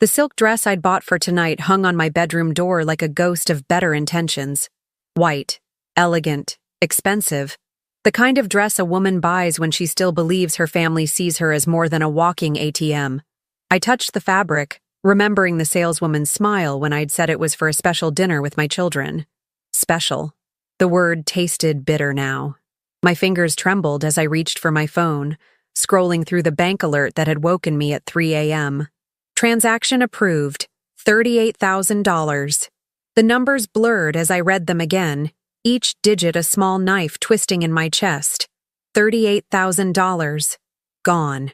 The silk dress I'd bought for tonight hung on my bedroom door like a ghost of better intentions. White, elegant, expensive. The kind of dress a woman buys when she still believes her family sees her as more than a walking ATM. I touched the fabric, remembering the saleswoman's smile when I'd said it was for a special dinner with my children. Special. The word tasted bitter now. My fingers trembled as I reached for my phone, scrolling through the bank alert that had woken me at 3 a.m. Transaction approved, $38,000. The numbers blurred as I read them again, each digit a small knife twisting in my chest. $38,000. Gone.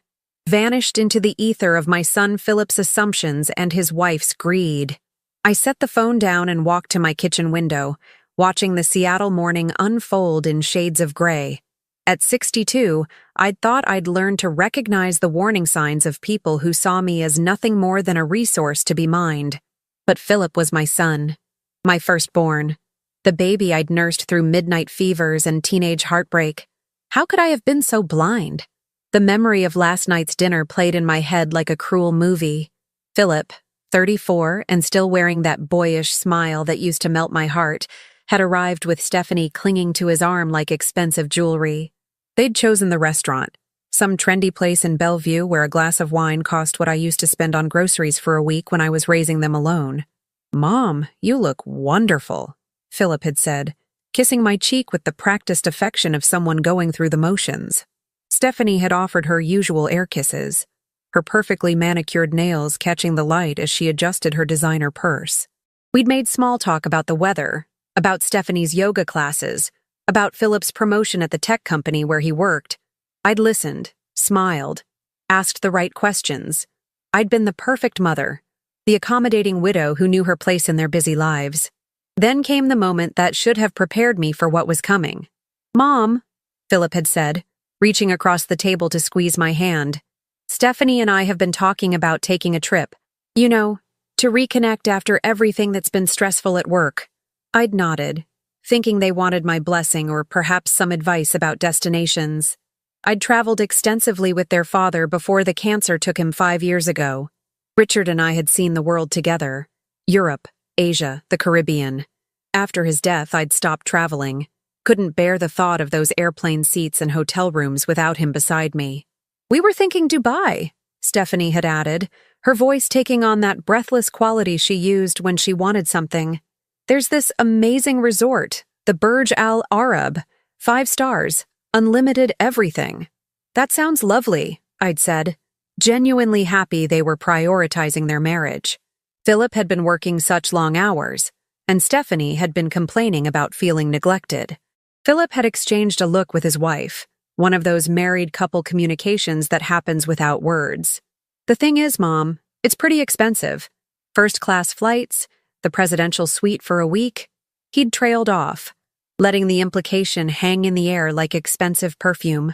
Vanished into the ether of my son Philip's assumptions and his wife's greed. I set the phone down and walked to my kitchen window, watching the Seattle morning unfold in shades of gray. At 62, I'd thought I'd learned to recognize the warning signs of people who saw me as nothing more than a resource to be mined. But Philip was my son, my firstborn, the baby I'd nursed through midnight fevers and teenage heartbreak. How could I have been so blind? The memory of last night's dinner played in my head like a cruel movie. Philip, 34 and still wearing that boyish smile that used to melt my heart, had arrived with Stephanie clinging to his arm like expensive jewelry. They'd chosen the restaurant, some trendy place in Bellevue where a glass of wine cost what I used to spend on groceries for a week when I was raising them alone. "Mom, you look wonderful," Philip had said, kissing my cheek with the practiced affection of someone going through the motions. Stephanie had offered her usual air kisses, her perfectly manicured nails catching the light as she adjusted her designer purse. We'd made small talk about the weather, about Stephanie's yoga classes, about Philip's promotion at the tech company where he worked. I'd listened, smiled, asked the right questions. I'd been the perfect mother, the accommodating widow who knew her place in their busy lives. Then came the moment that should have prepared me for what was coming. "Mom," Philip had said, reaching across the table to squeeze my hand. "Stephanie and I have been talking about taking a trip. You know, to reconnect after everything that's been stressful at work." I'd nodded, thinking they wanted my blessing or perhaps some advice about destinations. I'd traveled extensively with their father before the cancer took him 5 years ago. Richard and I had seen the world together: Europe, Asia, the Caribbean. After his death, I'd stopped traveling. Couldn't bear the thought of those airplane seats and hotel rooms without him beside me. "We were thinking Dubai," Stephanie had added, her voice taking on that breathless quality she used when she wanted something. "There's this amazing resort, the Burj Al Arab, 5 stars, unlimited everything." "That sounds lovely," I'd said, genuinely happy they were prioritizing their marriage. Philip had been working such long hours, and Stephanie had been complaining about feeling neglected. Philip had exchanged a look with his wife, one of those married couple communications that happens without words. "The thing is, Mom, it's pretty expensive. First-class flights, the presidential suite for a week." He'd trailed off, letting the implication hang in the air like expensive perfume.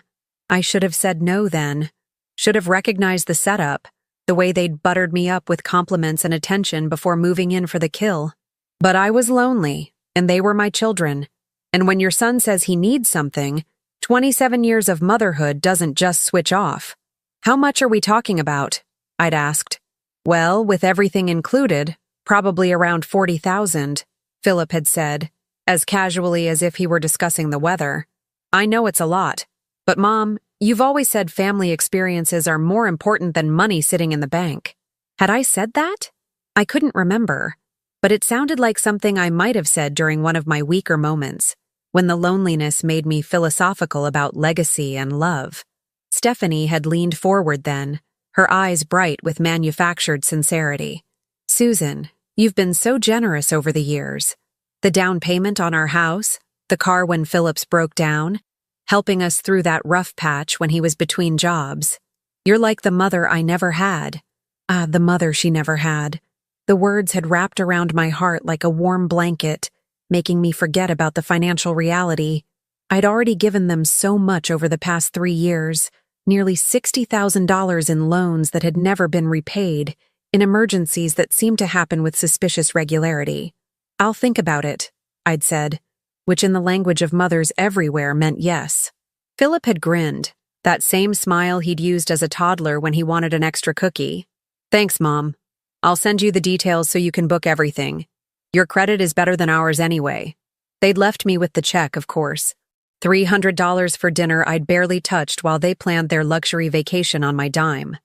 I should have said no then. Should have recognized the setup, the way they'd buttered me up with compliments and attention before moving in for the kill. But I was lonely, and they were my children. And when your son says he needs something, 27 years of motherhood doesn't just switch off. "How much are we talking about?" I'd asked. "Well, with everything included, probably around 40,000, Philip had said, as casually as if he were discussing the weather. "I know it's a lot, but Mom, you've always said family experiences are more important than money sitting in the bank." Had I said that? I couldn't remember, but it sounded like something I might have said during one of my weaker moments, when the loneliness made me philosophical about legacy and love. Stephanie had leaned forward then, her eyes bright with manufactured sincerity. "Susan, you've been so generous over the years. The down payment on our house, the car when Phillips broke down, helping us through that rough patch when he was between jobs. You're like the mother I never had." The mother she never had. The words had wrapped around my heart like a warm blanket, making me forget about the financial reality. I'd already given them so much over the past 3 years, nearly $60,000 in loans that had never been repaid, in emergencies that seemed to happen with suspicious regularity. "I'll think about it," I'd said, which in the language of mothers everywhere meant yes. Philip had grinned, that same smile he'd used as a toddler when he wanted an extra cookie. "Thanks, Mom." I'll send you the details so you can book everything. Your credit is better than ours anyway. They'd left me with the check, of course. $300 for dinner I'd barely touched while they planned their luxury vacation on my dime.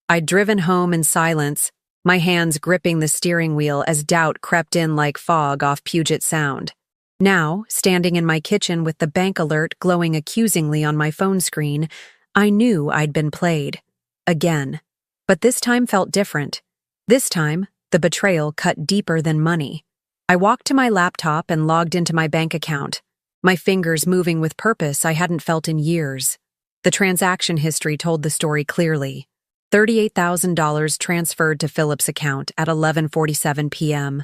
I'd driven home in silence, my hands gripping the steering wheel as doubt crept in like fog off Puget Sound. Now, standing in my kitchen with the bank alert glowing accusingly on my phone screen, I knew I'd been played. Again. But this time felt different. This time, the betrayal cut deeper than money. I walked to my laptop and logged into my bank account, my fingers moving with purpose I hadn't felt in years. The transaction history told the story clearly. $38,000 transferred to Philip's account at 11:47 p.m.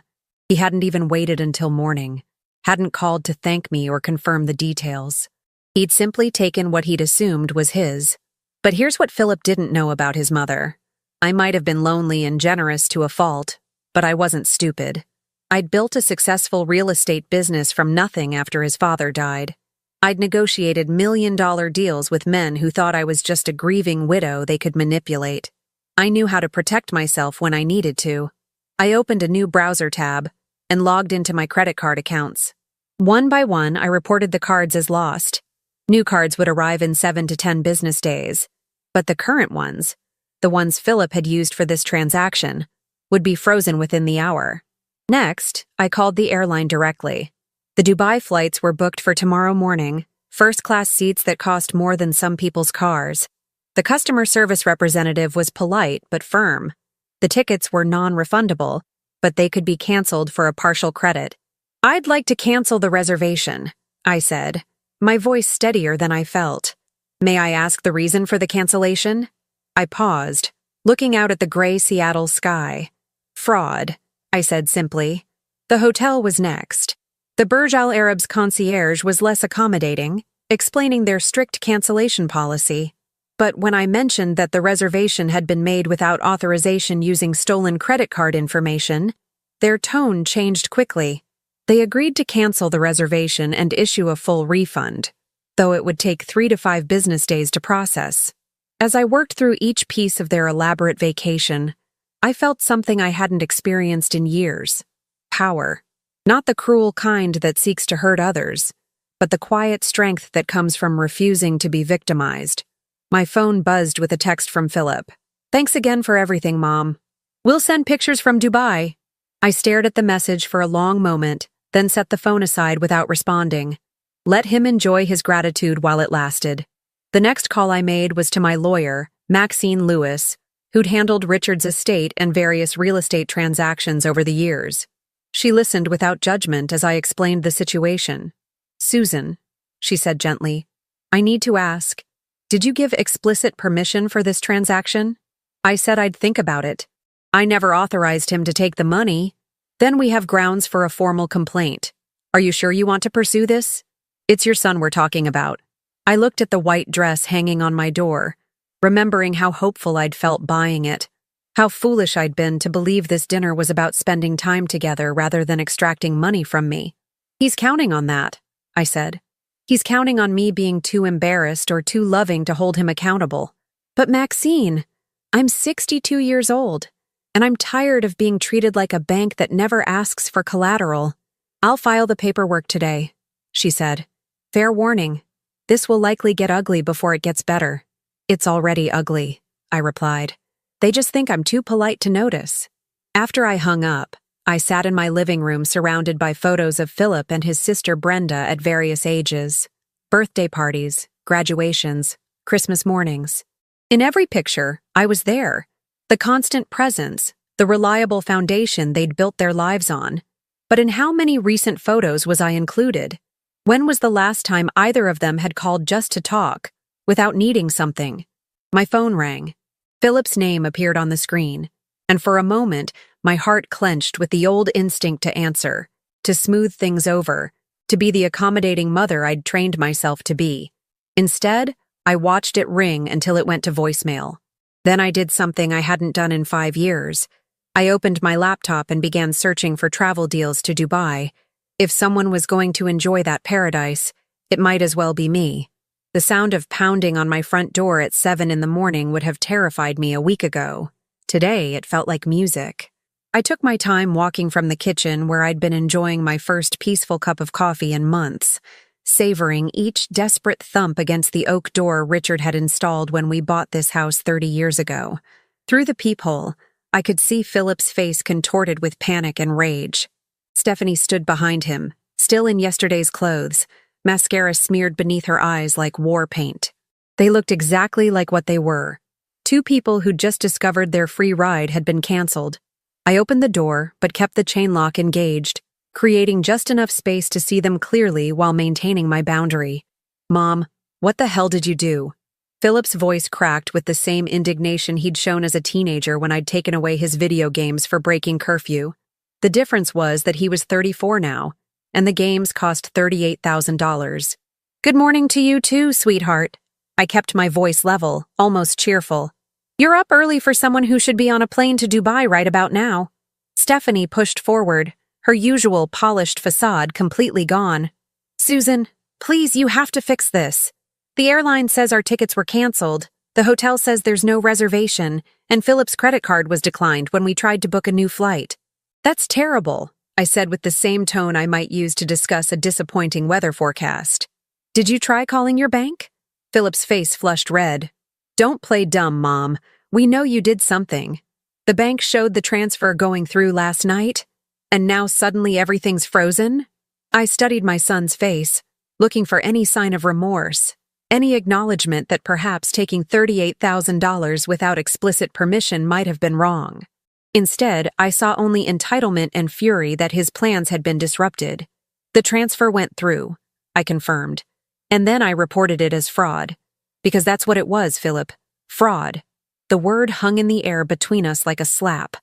He hadn't even waited until morning, hadn't called to thank me or confirm the details. He'd simply taken what he'd assumed was his. But here's what Philip didn't know about his mother. I might have been lonely and generous to a fault, but I wasn't stupid. I'd built a successful real estate business from nothing after his father died. I'd negotiated million-dollar deals with men who thought I was just a grieving widow they could manipulate. I knew how to protect myself when I needed to. I opened a new browser tab and logged into my credit card accounts. One by one, I reported the cards as lost. New cards would arrive in 7 to 10 business days. But the current ones, the ones Philip had used for this transaction, would be frozen within the hour. Next, I called the airline directly. The Dubai flights were booked for tomorrow morning, first-class seats that cost more than some people's cars. The customer service representative was polite but firm. The tickets were non-refundable, but they could be canceled for a partial credit. "I'd like to cancel the reservation," I said, my voice steadier than I felt. "May I ask the reason for the cancellation?" I paused, looking out at the gray Seattle sky. "Fraud," I said simply. The hotel was next. The Burj Al Arab's concierge was less accommodating, explaining their strict cancellation policy. But when I mentioned that the reservation had been made without authorization using stolen credit card information, their tone changed quickly. They agreed to cancel the reservation and issue a full refund, though it would take 3 to 5 business days to process. As I worked through each piece of their elaborate vacation, I felt something I hadn't experienced in years. Power. Not the cruel kind that seeks to hurt others, but the quiet strength that comes from refusing to be victimized. My phone buzzed with a text from Philip. "Thanks again for everything, Mom. We'll send pictures from Dubai." I stared at the message for a long moment, then set the phone aside without responding. Let him enjoy his gratitude while it lasted. The next call I made was to my lawyer, Maxine Lewis, who'd handled Richard's estate and various real estate transactions over the years. She listened without judgment as I explained the situation. "Susan," she said gently, "I need to ask, did you give explicit permission for this transaction?" I said I'd think about it. "I never authorized him to take the money. Then we have grounds for a formal complaint. Are you sure you want to pursue this? It's your son we're talking about." I looked at the white dress hanging on my door, remembering how hopeful I'd felt buying it, how foolish I'd been to believe this dinner was about spending time together rather than extracting money from me. "He's counting on that," I said. "He's counting on me being too embarrassed or too loving to hold him accountable." "But Maxine, I'm 62 years old, and I'm tired of being treated like a bank that never asks for collateral." "I'll file the paperwork today," she said. "Fair warning, this will likely get ugly before it gets better." "It's already ugly," I replied. "They just think I'm too polite to notice." After I hung up, I sat in my living room surrounded by photos of Philip and his sister Brenda at various ages. Birthday parties, graduations, Christmas mornings. In every picture, I was there. The constant presence, the reliable foundation they'd built their lives on. But in how many recent photos was I included? When was the last time either of them had called just to talk, without needing something? My phone rang. Philip's name appeared on the screen, and for a moment, my heart clenched with the old instinct to answer, to smooth things over, to be the accommodating mother I'd trained myself to be. Instead, I watched it ring until it went to voicemail. Then I did something I hadn't done in 5 years. I opened my laptop and began searching for travel deals to Dubai. If someone was going to enjoy that paradise, it might as well be me. The sound of pounding on my front door at 7 in the morning would have terrified me a week ago. Today, it felt like music. I took my time walking from the kitchen where I'd been enjoying my first peaceful cup of coffee in months, savoring each desperate thump against the oak door Richard had installed when we bought this house 30 years ago. Through the peephole, I could see Philip's face contorted with panic and rage. Stephanie stood behind him, still in yesterday's clothes, mascara smeared beneath her eyes like war paint. They looked exactly like what they were. Two people who'd just discovered their free ride had been canceled. I opened the door, but kept the chain lock engaged, creating just enough space to see them clearly while maintaining my boundary. "Mom, what the hell did you do?" Philip's voice cracked with the same indignation he'd shown as a teenager when I'd taken away his video games for breaking curfew. The difference was that he was 34 now, and the games cost $38,000. "Good morning to you too, sweetheart." I kept my voice level, almost cheerful. "You're up early for someone who should be on a plane to Dubai right about now." Stephanie pushed forward, her usual polished facade completely gone. "Susan, please, you have to fix this. The airline says our tickets were canceled, the hotel says there's no reservation, and Philip's credit card was declined when we tried to book a new flight." "That's terrible," I said with the same tone I might use to discuss a disappointing weather forecast. "Did you try calling your bank?" Philip's face flushed red. "Don't play dumb, Mom. We know you did something. The bank showed the transfer going through last night, and now suddenly everything's frozen?" I studied my son's face, looking for any sign of remorse, any acknowledgement that perhaps taking $38,000 without explicit permission might have been wrong. Instead, I saw only entitlement and fury that his plans had been disrupted. "The transfer went through," I confirmed, and then I reported it as fraud. Because that's what it was, Philip. Fraud. The word hung in the air between us like a slap.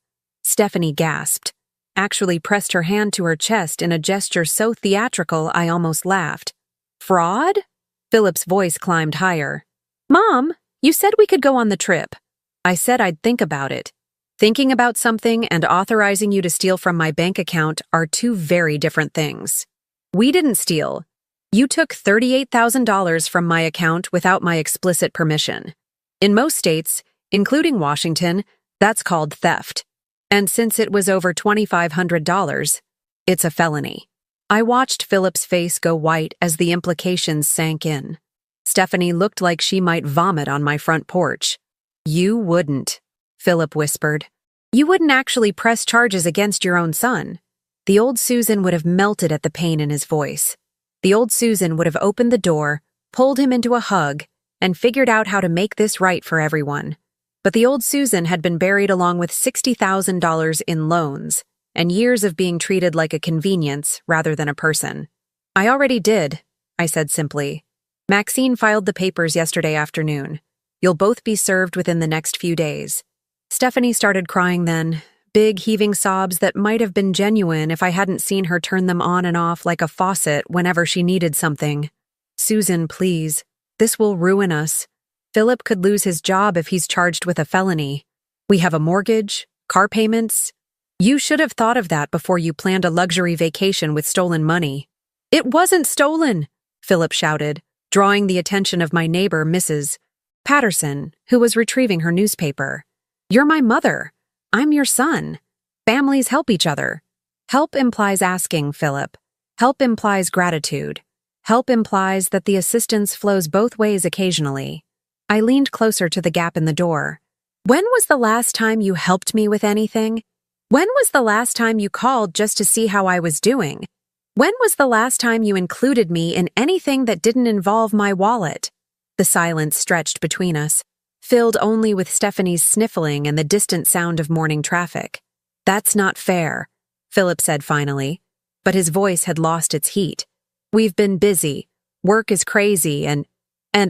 Stephanie gasped, actually pressed her hand to her chest in a gesture so theatrical I almost laughed. "Fraud?" Philip's voice climbed higher. "Mom, you said we could go on the trip." "I said I'd think about it. Thinking about something and authorizing you to steal from my bank account are two very different things. We didn't steal. You took $38,000 from my account without my explicit permission. In most states, including Washington, that's called theft. And since it was over $2,500, it's a felony." I watched Philip's face go white as the implications sank in. Stephanie looked like she might vomit on my front porch. "You wouldn't," Philip whispered. "You wouldn't actually press charges against your own son." The old Susan would have melted at the pain in his voice. The old Susan would have opened the door, pulled him into a hug, and figured out how to make this right for everyone. But the old Susan had been buried along with $60,000 in loans, and years of being treated like a convenience rather than a person. "I already did," I said simply. "Maxine filed the papers yesterday afternoon. You'll both be served within the next few days." Stephanie started crying then, big heaving sobs that might have been genuine if I hadn't seen her turn them on and off like a faucet whenever she needed something. "Susan, please. This will ruin us. Philip could lose his job if he's charged with a felony. We have a mortgage, car payments. You should have thought of that before you planned a luxury vacation with stolen money." "It wasn't stolen," Philip shouted, drawing the attention of my neighbor, Mrs. Patterson, who was retrieving her newspaper. "You're my mother. I'm your son. Families help each other." Help implies asking, Philip. Help implies gratitude. Help implies that the assistance flows both ways occasionally. I leaned closer to the gap in the door. "When was the last time you helped me with anything? When was the last time you called just to see how I was doing? When was the last time you included me in anything that didn't involve my wallet?" The silence stretched between us, filled only with Stephanie's sniffling and the distant sound of morning traffic. "That's not fair," Philip said finally, but his voice had lost its heat. "We've been busy, work is crazy, and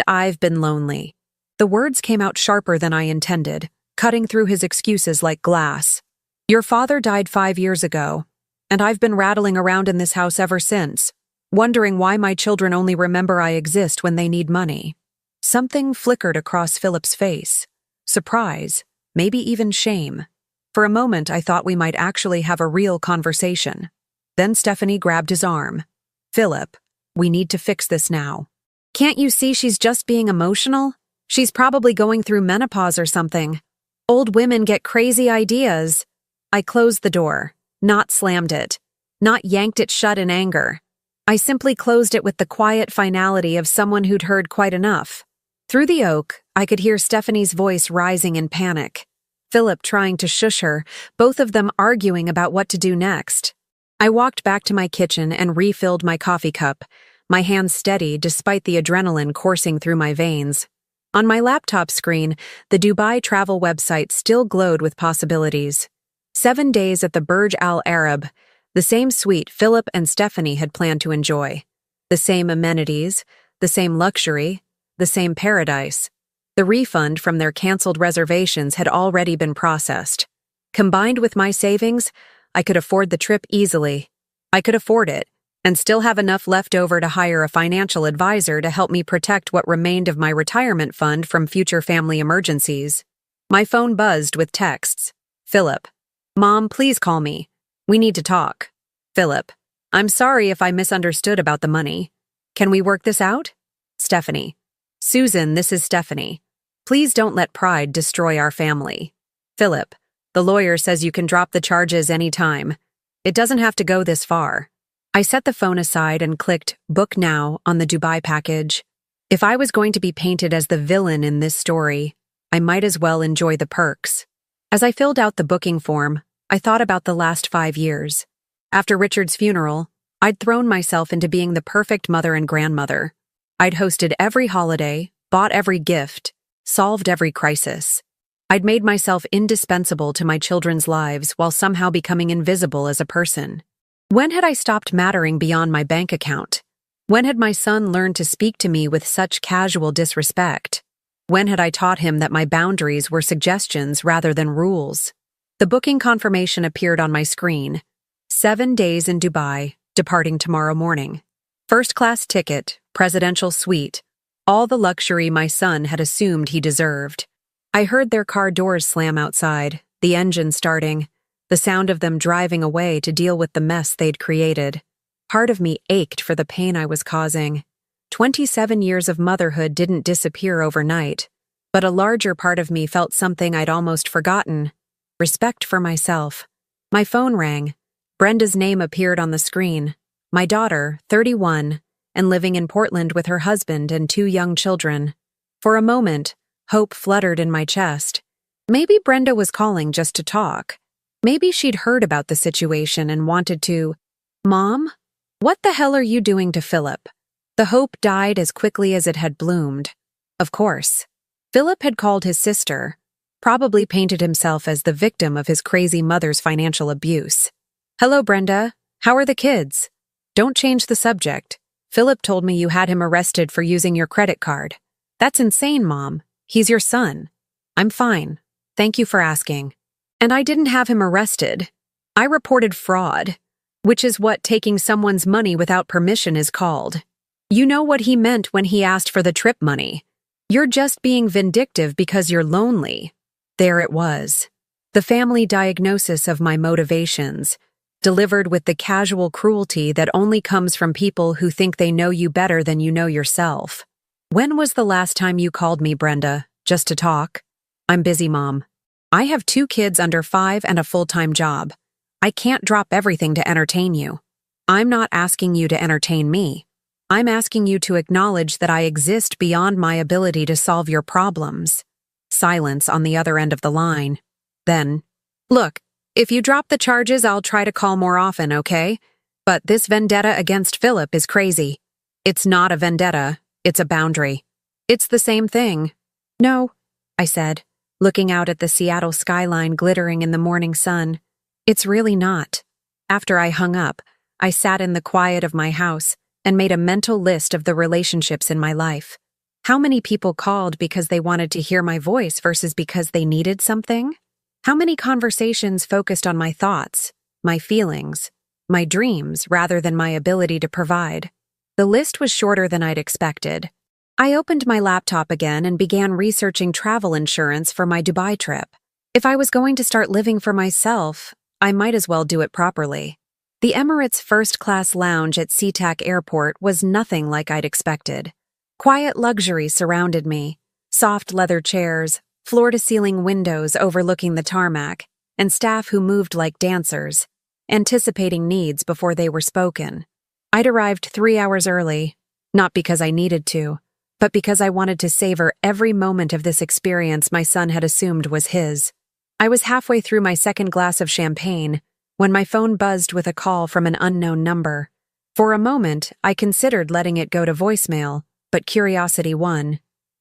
I've been lonely." The words came out sharper than I intended, cutting through his excuses like glass. "Your father died 5 years ago, and I've been rattling around in this house ever since, wondering why my children only remember I exist when they need money." Something flickered across Philip's face. Surprise, maybe even shame. For a moment I thought we might actually have a real conversation. Then Stephanie grabbed his arm. "Philip, we need to fix this now. Can't you see she's just being emotional? She's probably going through menopause or something. Old women get crazy ideas." I closed the door, not slammed it, not yanked it shut in anger. I simply closed it with the quiet finality of someone who'd heard quite enough. Through the oak, I could hear Stephanie's voice rising in panic. Philip trying to shush her, both of them arguing about what to do next. I walked back to my kitchen and refilled my coffee cup, my hands steady despite the adrenaline coursing through my veins. On my laptop screen, the Dubai travel website still glowed with possibilities. 7 days at the Burj Al Arab, the same suite Philip and Stephanie had planned to enjoy. The same amenities, the same luxury, the same paradise. The refund from their canceled reservations had already been processed. Combined with my savings, I could afford the trip easily. I could afford it, and still have enough left over to hire a financial advisor to help me protect what remained of my retirement fund from future family emergencies. My phone buzzed with texts. Philip. Mom, please call me. We need to talk. Philip. I'm sorry if I misunderstood about the money. Can we work this out? Stephanie. Susan, this is Stephanie. Please don't let pride destroy our family. Philip. The lawyer says you can drop the charges any time. It doesn't have to go this far. I set the phone aside and clicked Book Now on the Dubai package. If I was going to be painted as the villain in this story, I might as well enjoy the perks. As I filled out the booking form, I thought about the last 5 years. After Richard's funeral, I'd thrown myself into being the perfect mother and grandmother. I'd hosted every holiday, bought every gift, solved every crisis. I'd made myself indispensable to my children's lives while somehow becoming invisible as a person. When had I stopped mattering beyond my bank account? When had my son learned to speak to me with such casual disrespect? When had I taught him that my boundaries were suggestions rather than rules? The booking confirmation appeared on my screen. 7 days in Dubai, departing tomorrow morning. First-class ticket, presidential suite, all the luxury my son had assumed he deserved. I heard their car doors slam outside, the engine starting, the sound of them driving away to deal with the mess they'd created. Part of me ached for the pain I was causing. 27 years of motherhood didn't disappear overnight, but a larger part of me felt something I'd almost forgotten: respect for myself. My phone rang. Brenda's name appeared on the screen. My daughter, 31, and living in Portland with her husband and 2 young children. For a moment, hope fluttered in my chest. Maybe Brenda was calling just to talk. Maybe she'd heard about the situation and wanted to. Mom? What the hell are you doing to Philip? The hope died as quickly as it had bloomed. Of course. Philip had called his sister, probably painted himself as the victim of his crazy mother's financial abuse. Hello, Brenda. How are the kids? Don't change the subject. Philip told me you had him arrested for using your credit card. That's insane, Mom. He's your son. I'm fine. Thank you for asking. And I didn't have him arrested. I reported fraud, which is what taking someone's money without permission is called. You know what he meant when he asked for the trip money. You're just being vindictive because you're lonely. There it was. The family diagnosis of my motivations, delivered with the casual cruelty that only comes from people who think they know you better than you know yourself. When was the last time you called me, Brenda, just to talk? I'm busy, Mom. I have 2 kids under 5 and a full-time job. I can't drop everything to entertain you. I'm not asking you to entertain me. I'm asking you to acknowledge that I exist beyond my ability to solve your problems. Silence on the other end of the line. Then, look, if you drop the charges, I'll try to call more often, okay? But this vendetta against Philip is crazy. It's not a vendetta, it's a boundary. It's the same thing. No, I said, looking out at the Seattle skyline glittering in the morning sun. It's really not. After I hung up, I sat in the quiet of my house and made a mental list of the relationships in my life. How many people called because they wanted to hear my voice versus because they needed something? How many conversations focused on my thoughts, my feelings, my dreams rather than my ability to provide? The list was shorter than I'd expected. I opened my laptop again and began researching travel insurance for my Dubai trip. If I was going to start living for myself, I might as well do it properly. The Emirates first-class lounge at SeaTac Airport was nothing like I'd expected. Quiet luxury surrounded me, soft leather chairs, floor-to-ceiling windows overlooking the tarmac, and staff who moved like dancers, anticipating needs before they were spoken. I'd arrived 3 hours early, not because I needed to, but because I wanted to savor every moment of this experience my son had assumed was his. I was halfway through my second glass of champagne when my phone buzzed with a call from an unknown number. For a moment, I considered letting it go to voicemail, but curiosity won.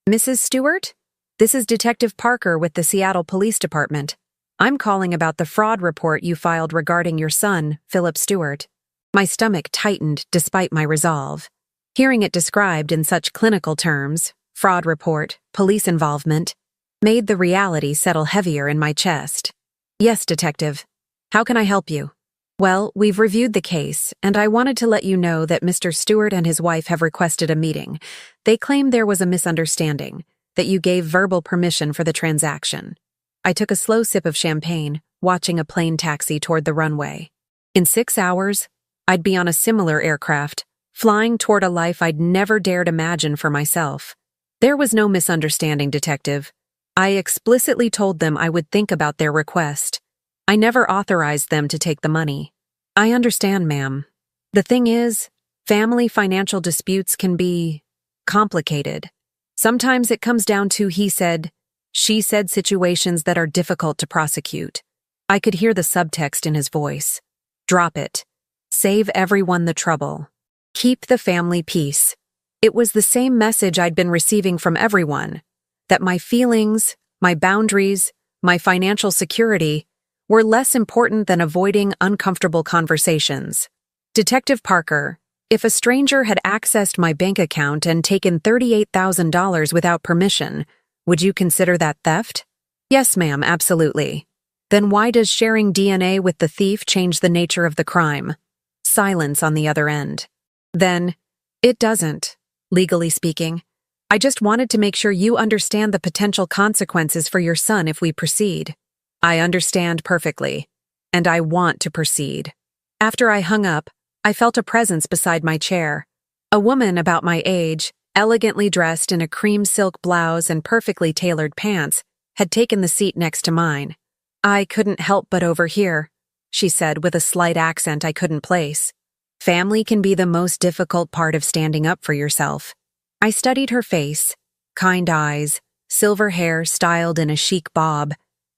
"Mrs. Stewart? This is Detective Parker with the Seattle Police Department. I'm calling about the fraud report you filed regarding your son, Philip Stewart." My stomach tightened despite my resolve. Hearing it described in such clinical terms, fraud report, police involvement, made the reality settle heavier in my chest. "Yes, Detective. How can I help you?" "Well, we've reviewed the case, and I wanted to let you know that Mr. Stewart and his wife have requested a meeting. They claim there was a misunderstanding, that you gave verbal permission for the transaction." I took a slow sip of champagne, watching a plane taxi toward the runway. In 6 hours, I'd be on a similar aircraft, flying toward a life I'd never dared imagine for myself. "There was no misunderstanding, Detective. I explicitly told them I would think about their request. I never authorized them to take the money." "I understand, ma'am. The thing is, family financial disputes can be complicated. Sometimes it comes down to he said, she said situations that are difficult to prosecute." I could hear the subtext in his voice. "Drop it. Save everyone the trouble. Keep the family peace." It was the same message I'd been receiving from everyone, that my feelings, my boundaries, my financial security were less important than avoiding uncomfortable conversations. "Detective Parker, if a stranger had accessed my bank account and taken $38,000 without permission, would you consider that theft?" "Yes, ma'am, absolutely." "Then why does sharing DNA with the thief change the nature of the crime?" Silence on the other end. "Then, it doesn't, legally speaking. I just wanted to make sure you understand the potential consequences for your son if we proceed." "I understand perfectly, and I want to proceed." After I hung up, I felt a presence beside my chair. A woman about my age, elegantly dressed in a cream silk blouse and perfectly tailored pants, had taken the seat next to mine. "I couldn't help but overhear," she said with a slight accent I couldn't place. "Family can be the most difficult part of standing up for yourself." I studied her face, kind eyes, silver hair styled in a chic bob,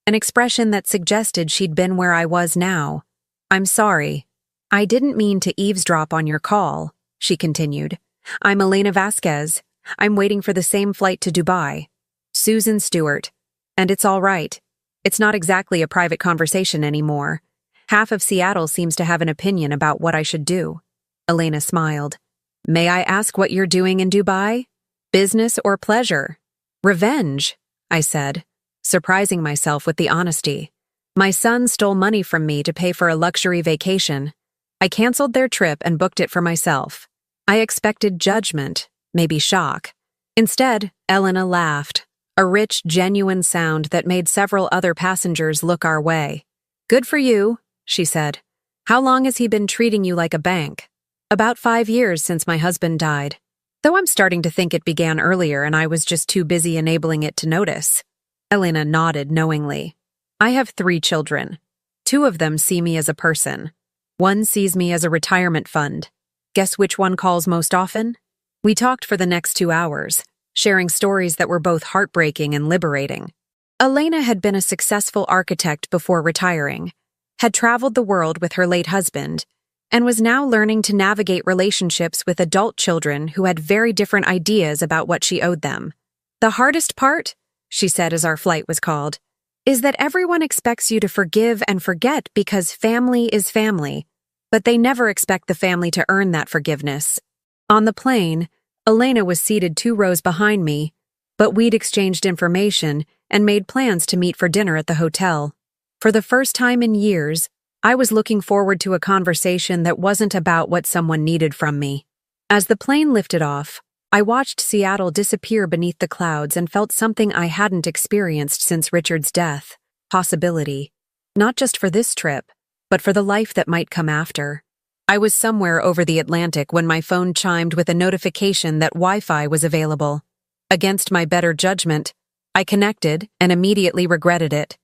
an expression that suggested she'd been where I was now. "I'm sorry. I didn't mean to eavesdrop on your call," she continued. "I'm Elena Vasquez. I'm waiting for the same flight to Dubai. Susan Stewart. And it's all right. It's not exactly a private conversation anymore. Half of Seattle seems to have an opinion about what I should do." Elena smiled. "May I ask what you're doing in Dubai? Business or pleasure?" "Revenge," I said, surprising myself with the honesty. "My son stole money from me to pay for a luxury vacation. I canceled their trip and booked it for myself. I expected judgment, maybe shock. Instead, Elena laughed, a rich, genuine sound that made several other passengers look our way. "Good for you," she said. "How long has he been treating you like a bank?" "About 5 years since my husband died. Though I'm starting to think it began earlier and I was just too busy enabling it to notice." Elena nodded knowingly. "I have 3 children. 2 of them see me as a person. One sees me as a retirement fund. Guess which one calls most often?" We talked for the next 2 hours, sharing stories that were both heartbreaking and liberating. Elena had been a successful architect before retiring, had traveled the world with her late husband, and was now learning to navigate relationships with adult children who had very different ideas about what she owed them. "The hardest part," she said as our flight was called, "is that everyone expects you to forgive and forget because family is family, but they never expect the family to earn that forgiveness." On the plane, Elena was seated 2 rows behind me, but we'd exchanged information and made plans to meet for dinner at the hotel. For the first time in years, I was looking forward to a conversation that wasn't about what someone needed from me. As the plane lifted off, I watched Seattle disappear beneath the clouds and felt something I hadn't experienced since Richard's death: possibility. Not just for this trip, but for the life that might come after. I was somewhere over the Atlantic when my phone chimed with a notification that Wi-Fi was available. Against my better judgment, I connected and immediately regretted it.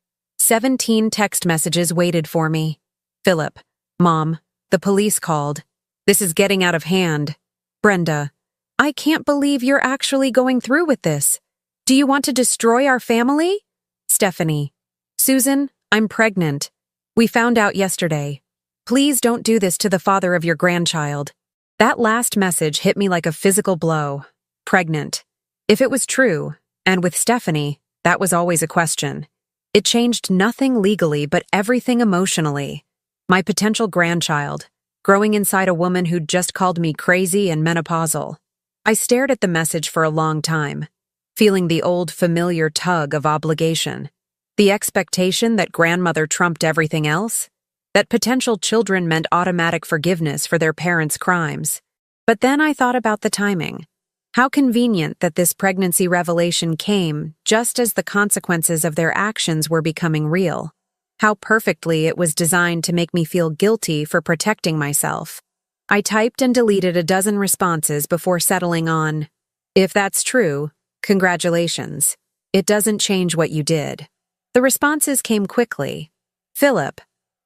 17 text messages waited for me. Philip, Mom, the police called. This is getting out of hand. Brenda, I can't believe you're actually going through with this. Do you want to destroy our family? Stephanie, Susan, I'm pregnant. We found out yesterday. Please don't do this to the father of your grandchild. That last message hit me like a physical blow. Pregnant. If it was true, and with Stephanie, that was always a question. It changed nothing legally but everything emotionally. My potential grandchild, growing inside a woman who'd just called me crazy and menopausal. I stared at the message for a long time, feeling the old familiar tug of obligation. The expectation that grandmother trumped everything else, that potential children meant automatic forgiveness for their parents' crimes. But then I thought about the timing. How convenient that this pregnancy revelation came just as the consequences of their actions were becoming real. How perfectly it was designed to make me feel guilty for protecting myself. I typed and deleted a dozen responses before settling on, if that's true, congratulations. It doesn't change what you did. The responses came quickly. Philip,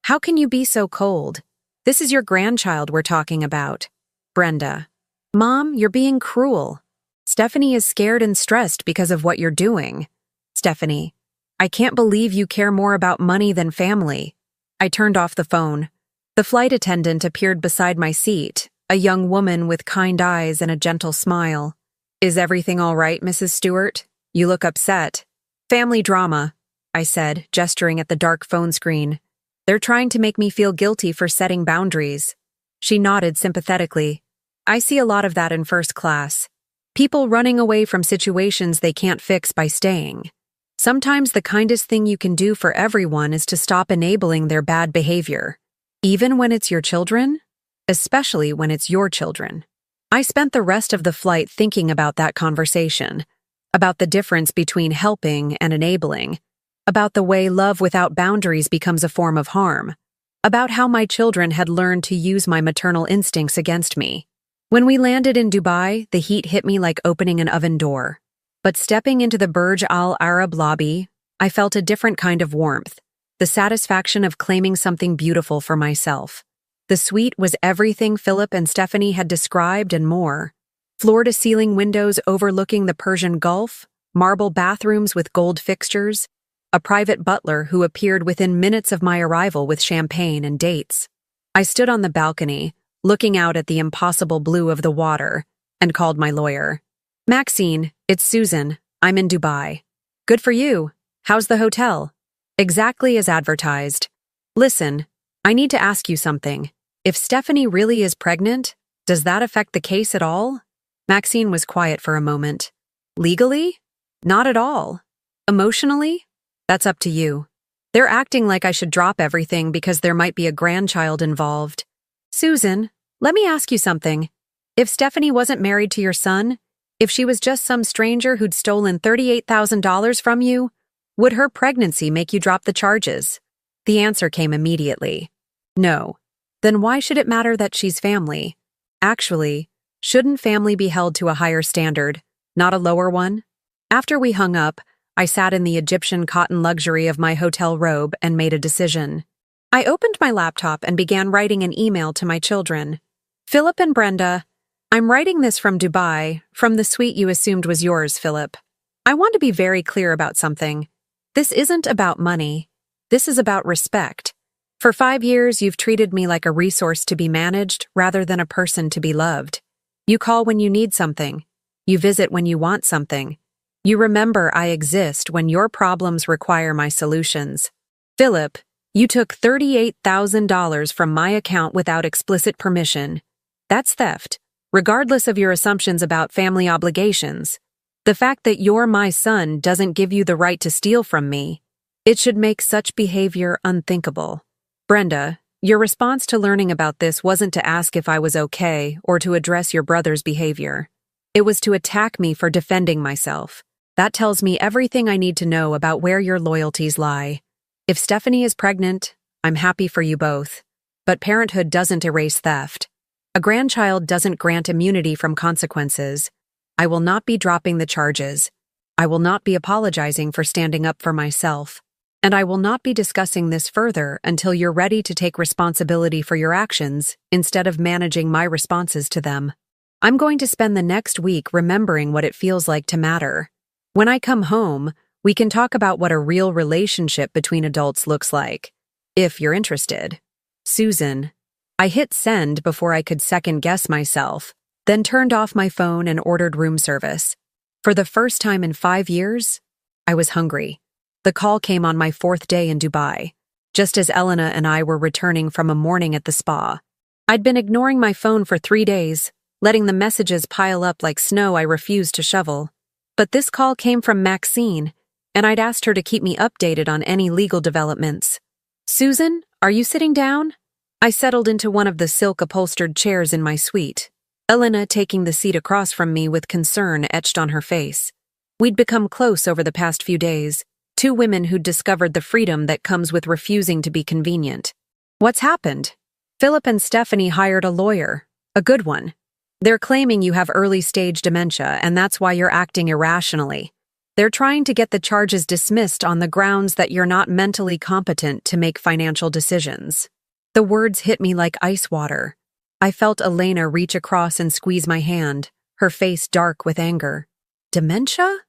how can you be so cold? This is your grandchild we're talking about. Brenda, Mom, you're being cruel. Stephanie is scared and stressed because of what you're doing. Stephanie, I can't believe you care more about money than family. I turned off the phone. The flight attendant appeared beside my seat, a young woman with kind eyes and a gentle smile. Is everything all right, Mrs. Stewart? You look upset. Family drama, I said, gesturing at the dark phone screen. They're trying to make me feel guilty for setting boundaries. She nodded sympathetically. I see a lot of that in first class. People running away from situations they can't fix by staying. Sometimes the kindest thing you can do for everyone is to stop enabling their bad behavior. Even when it's your children? Especially when it's your children. I spent the rest of the flight thinking about that conversation, about the difference between helping and enabling, about the way love without boundaries becomes a form of harm, about how my children had learned to use my maternal instincts against me. When we landed in Dubai, the heat hit me like opening an oven door. But stepping into the Burj Al Arab lobby, I felt a different kind of warmth, the satisfaction of claiming something beautiful for myself. The suite was everything Philip and Stephanie had described and more. Floor-to-ceiling windows overlooking the Persian Gulf, marble bathrooms with gold fixtures, a private butler who appeared within minutes of my arrival with champagne and dates. I stood on the balcony, looking out at the impossible blue of the water, and called my lawyer. Maxine, it's Susan. I'm in Dubai. Good for you. How's the hotel? Exactly as advertised. Listen, I need to ask you something. If Stephanie really is pregnant, does that affect the case at all? Maxine was quiet for a moment. Legally? Not at all. Emotionally? That's up to you. They're acting like I should drop everything because there might be a grandchild involved. Susan, let me ask you something. If Stephanie wasn't married to your son, if she was just some stranger who'd stolen $38,000 from you, would her pregnancy make you drop the charges? The answer came immediately. No. Then why should it matter that she's family? Actually, shouldn't family be held to a higher standard, not a lower one? After we hung up, I sat in the Egyptian cotton luxury of my hotel robe and made a decision. I opened my laptop and began writing an email to my children. Philip and Brenda, I'm writing this from Dubai, from the suite you assumed was yours, Philip. I want to be very clear about something. This isn't about money. This is about respect. For 5 years, you've treated me like a resource to be managed rather than a person to be loved. You call when you need something. You visit when you want something. You remember I exist when your problems require my solutions. Philip, you took $38,000 from my account without explicit permission. That's theft, regardless of your assumptions about family obligations. The fact that you're my son doesn't give you the right to steal from me. It should make such behavior unthinkable. Brenda, your response to learning about this wasn't to ask if I was okay or to address your brother's behavior. It was to attack me for defending myself. That tells me everything I need to know about where your loyalties lie. If Stephanie is pregnant, I'm happy for you both. But parenthood doesn't erase theft. A grandchild doesn't grant immunity from consequences. I will not be dropping the charges. I will not be apologizing for standing up for myself. And I will not be discussing this further until you're ready to take responsibility for your actions instead of managing my responses to them. I'm going to spend the next week remembering what it feels like to matter. When I come home, we can talk about what a real relationship between adults looks like, if you're interested. Susan. I hit send before I could second-guess myself, then turned off my phone and ordered room service. For the first time in 5 years, I was hungry. The call came on my 4th day in Dubai, just as Elena and I were returning from a morning at the spa. I'd been ignoring my phone for 3 days, letting the messages pile up like snow I refused to shovel. But this call came from Maxine, and I'd asked her to keep me updated on any legal developments. Susan, are you sitting down? I settled into one of the silk-upholstered chairs in my suite, Elena taking the seat across from me with concern etched on her face. We'd become close over the past few days, 2 women who'd discovered the freedom that comes with refusing to be convenient. What's happened? Philip and Stephanie hired a lawyer, a good one. They're claiming you have early-stage dementia, and that's why you're acting irrationally. They're trying to get the charges dismissed on the grounds that you're not mentally competent to make financial decisions. The words hit me like ice water. I felt Elena reach across and squeeze my hand, her face dark with anger. Dementia?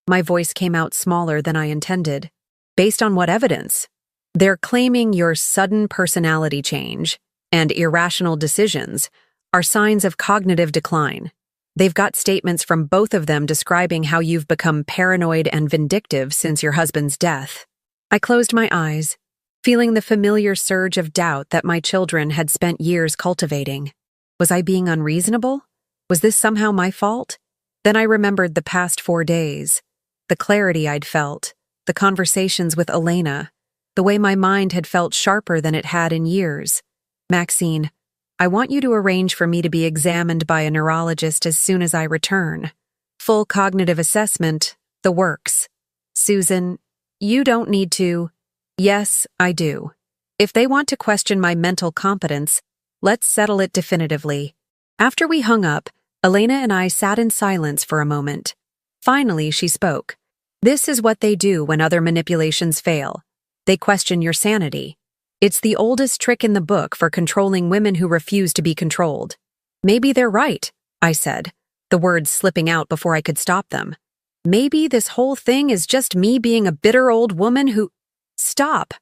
My voice came out smaller than I intended. Based on what evidence? They're claiming your sudden personality change and irrational decisions are signs of cognitive decline. They've got statements from both of them describing how you've become paranoid and vindictive since your husband's death. I closed my eyes, feeling the familiar surge of doubt that my children had spent years cultivating. Was I being unreasonable? Was this somehow my fault? Then I remembered the past 4 days, the clarity I'd felt, the conversations with Elena, the way my mind had felt sharper than it had in years. Maxine, I want you to arrange for me to be examined by a neurologist as soon as I return. Full cognitive assessment, the works. Susan, you don't need to. Yes, I do. If they want to question my mental competence, let's settle it definitively. After we hung up, Elena and I sat in silence for a moment. Finally, she spoke. This is what they do when other manipulations fail. They question your sanity. It's the oldest trick in the book for controlling women who refuse to be controlled. Maybe they're right, I said, the words slipping out before I could stop them. Maybe this whole thing is just me being a bitter old woman who— Stop!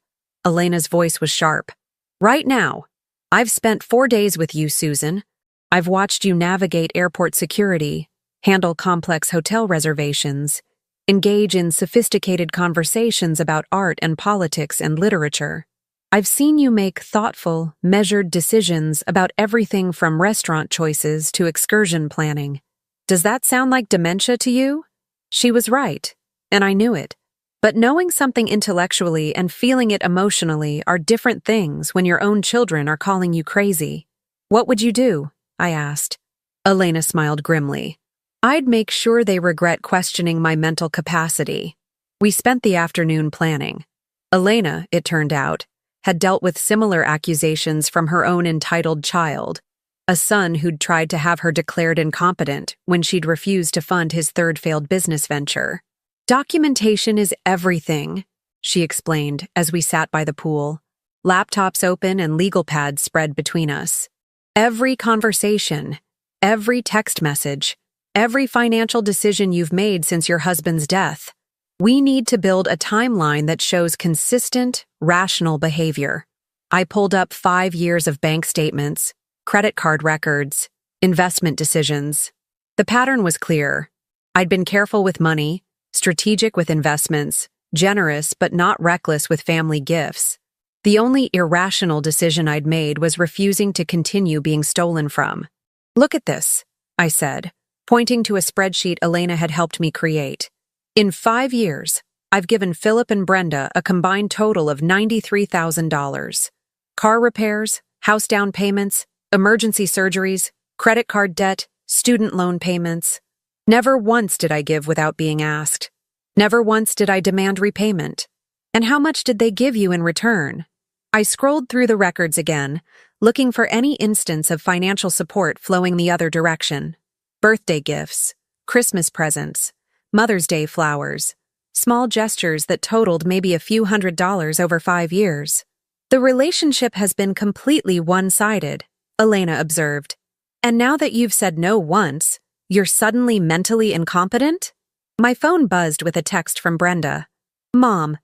Elena's voice was sharp. Right now. I've spent 4 days with you, Susan. I've watched you navigate airport security, handle complex hotel reservations, engage in sophisticated conversations about art and politics and literature. I've seen you make thoughtful, measured decisions about everything from restaurant choices to excursion planning. Does that sound like dementia to you? She was right, and I knew it. But knowing something intellectually and feeling it emotionally are different things when your own children are calling you crazy. What would you do? I asked. Elena smiled grimly. I'd make sure they regret questioning my mental capacity. We spent the afternoon planning. Elena, it turned out, had dealt with similar accusations from her own entitled child, a son who'd tried to have her declared incompetent when she'd refused to fund his 3rd failed business venture. Documentation is everything, she explained as we sat by the pool, laptops open and legal pads spread between us. Every conversation, every text message, every financial decision you've made since your husband's death. We need to build a timeline that shows consistent, rational behavior. I pulled up 5 years of bank statements, credit card records, investment decisions. The pattern was clear. I'd been careful with money, strategic with investments, generous but not reckless with family gifts. The only irrational decision I'd made was refusing to continue being stolen from. Look at this, I said, pointing to a spreadsheet Elena had helped me create. In 5 years, I've given Philip and Brenda a combined total of $93,000. Car repairs, house down payments, emergency surgeries, credit card debt, student loan payments. Never once did I give without being asked. Never once did I demand repayment. And how much did they give you in return? I scrolled through the records again, looking for any instance of financial support flowing the other direction. Birthday gifts, Christmas presents, Mother's Day flowers, Small gestures that totaled maybe a few $100s over 5 years. The relationship has been completely one-sided, Elena observed. And now that you've said no once, you're suddenly mentally incompetent? My phone buzzed with a text from Brenda. Mom,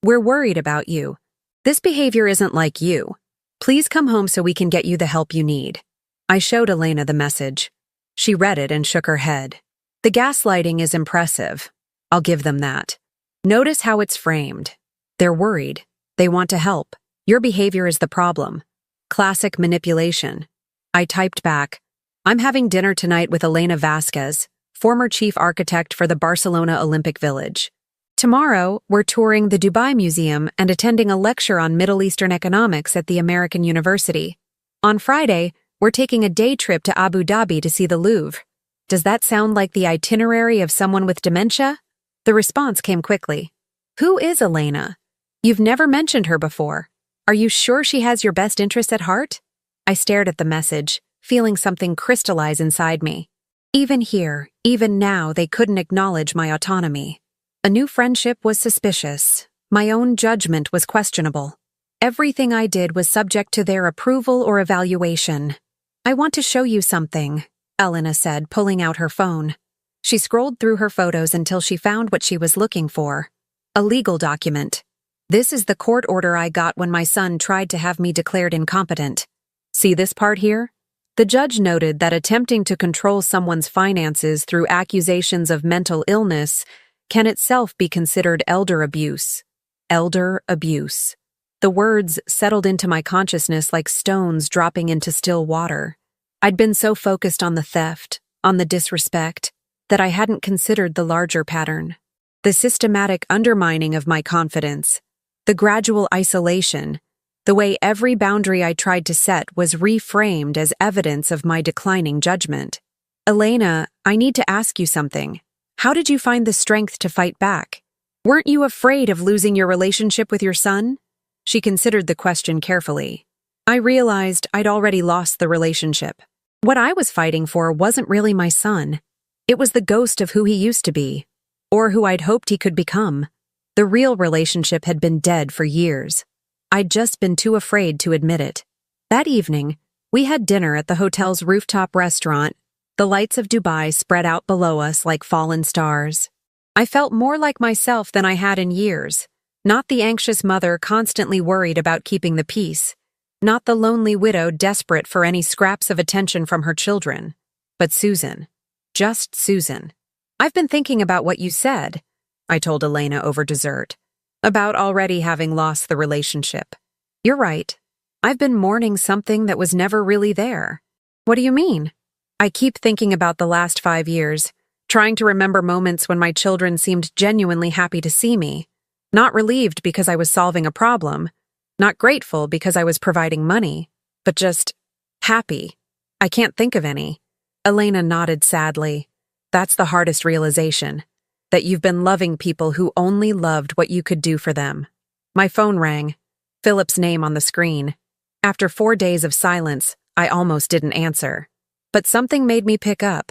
we're worried about you. This behavior isn't like you. Please come home so we can get you the help you need. I showed Elena the message. She read it and shook her head. The gaslighting is impressive. I'll give them that. Notice how it's framed. They're worried. They want to help. Your behavior is the problem. Classic manipulation. I typed back, I'm having dinner tonight with Elena Vasquez, former chief architect for the Barcelona Olympic Village. Tomorrow, we're touring the Dubai Museum and attending a lecture on Middle Eastern economics at the American University. On Friday, we're taking a day trip to Abu Dhabi to see the Louvre. Does that sound like the itinerary of someone with dementia? The response came quickly. Who is Elena? You've never mentioned her before. Are you sure she has your best interests at heart? I stared at the message, feeling something crystallize inside me. Even here, even now, they couldn't acknowledge my autonomy. A new friendship was suspicious. My own judgment was questionable. Everything I did was subject to their approval or evaluation. I want to show you something, Elena said, pulling out her phone. She scrolled through her photos until she found what she was looking for. A legal document. This is the court order I got when my son tried to have me declared incompetent. See this part here? The judge noted that attempting to control someone's finances through accusations of mental illness can itself be considered elder abuse. Elder abuse. The words settled into my consciousness like stones dropping into still water. I'd been so focused on the theft, on the disrespect, that I hadn't considered the larger pattern. The systematic undermining of my confidence, the gradual isolation, the way every boundary I tried to set was reframed as evidence of my declining judgment. Elena, I need to ask you something. How did you find the strength to fight back? Weren't you afraid of losing your relationship with your son? She considered the question carefully. I realized I'd already lost the relationship. What I was fighting for wasn't really my son. It was the ghost of who he used to be, or who I'd hoped he could become. The real relationship had been dead for years. I'd just been too afraid to admit it. That evening, we had dinner at the hotel's rooftop restaurant, the lights of Dubai spread out below us like fallen stars. I felt more like myself than I had in years, not the anxious mother constantly worried about keeping the peace, not the lonely widow desperate for any scraps of attention from her children, but Susan. Just Susan. I've been thinking about what you said, I told Elena over dessert, about already having lost the relationship. You're right. I've been mourning something that was never really there. What do you mean? I keep thinking about the last 5 years, trying to remember moments when my children seemed genuinely happy to see me, not relieved because I was solving a problem, not grateful because I was providing money, but just happy. I can't think of any. Elena nodded sadly. That's the hardest realization, that you've been loving people who only loved what you could do for them. My phone rang, Philip's name on the screen. After 4 days of silence, I almost didn't answer. But something made me pick up.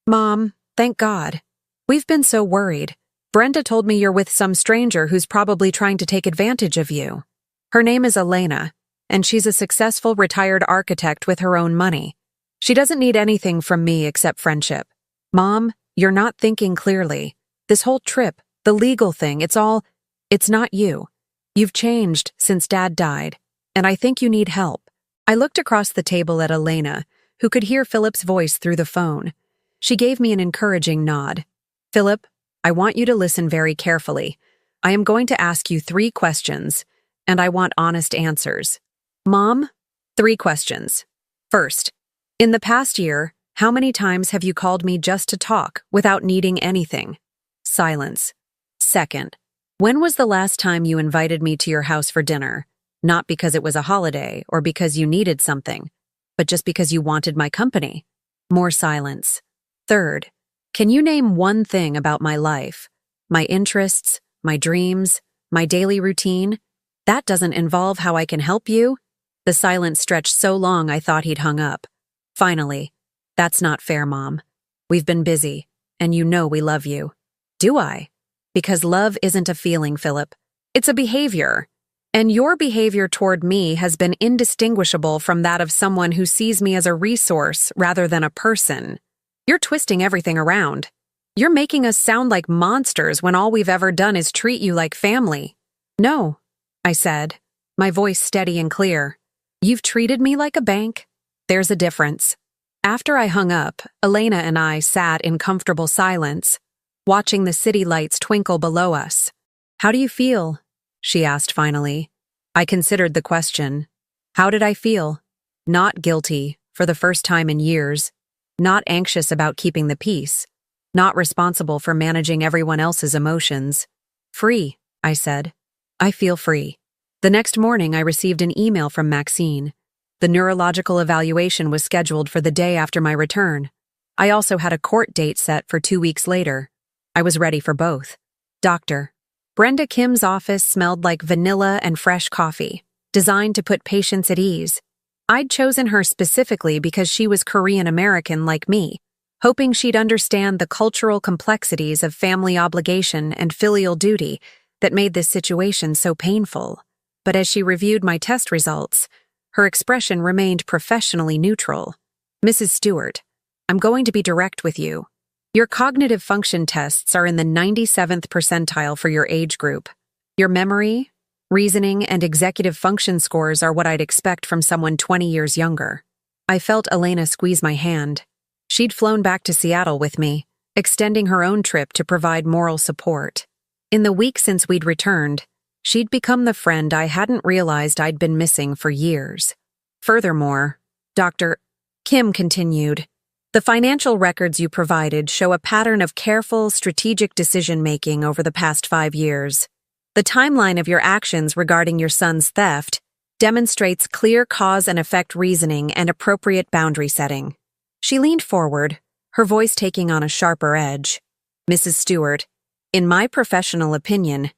Mom, thank God. We've been so worried. Brenda told me you're with some stranger who's probably trying to take advantage of you. Her name is Elena, and she's a successful retired architect with her own money. She doesn't need anything from me except friendship. Mom, you're not thinking clearly. This whole trip, the legal thing, it's not you. You've changed since Dad died, and I think you need help. I looked across the table at Elena, who could hear Philip's voice through the phone. She gave me an encouraging nod. Philip, I want you to listen very carefully. I am going to ask you 3 questions, and I want honest answers. Mom, 3 questions. First, in the past year, how many times have you called me just to talk without needing anything? Silence. Second, when was the last time you invited me to your house for dinner? Not because it was a holiday or because you needed something, but just because you wanted my company. More silence. Third, can you name one thing about my life, my interests, my dreams, my daily routine? That doesn't involve how I can help you? The silence stretched so long I thought he'd hung up. Finally, that's not fair, Mom. We've been busy, and you know we love you. Do I? Because love isn't a feeling, Philip. It's a behavior. And your behavior toward me has been indistinguishable from that of someone who sees me as a resource rather than a person. You're twisting everything around. You're making us sound like monsters when all we've ever done is treat you like family. No, I said, my voice steady and clear. You've treated me like a bank. There's a difference. After I hung up, Elena and I sat in comfortable silence, watching the city lights twinkle below us. How do you feel? She asked finally. I considered the question. How did I feel? Not guilty, for the first time in years. Not anxious about keeping the peace. Not responsible for managing everyone else's emotions. Free, I said. I feel free. The next morning, I received an email from Maxine. The neurological evaluation was scheduled for the day after my return. I also had a court date set for 2 weeks later. I was ready for both. Doctor. Brenda Kim's office smelled like vanilla and fresh coffee, designed to put patients at ease. I'd chosen her specifically because she was Korean-American like me, hoping she'd understand the cultural complexities of family obligation and filial duty that made this situation so painful. But as she reviewed my test results, her expression remained professionally neutral. Mrs. Stewart, I'm going to be direct with you. Your cognitive function tests are in the 97th percentile for your age group. Your memory, reasoning, and executive function scores are what I'd expect from someone 20 years younger. I felt Elena squeeze my hand. She'd flown back to Seattle with me, extending her own trip to provide moral support. In the week since we'd returned, she'd become the friend I hadn't realized I'd been missing for years. Furthermore, Dr. Kim continued, the financial records you provided show a pattern of careful, strategic decision-making over the past 5 years. The timeline of your actions regarding your son's theft demonstrates clear cause and effect reasoning and appropriate boundary setting. She leaned forward, her voice taking on a sharper edge. Mrs. Stewart, in my professional opinion,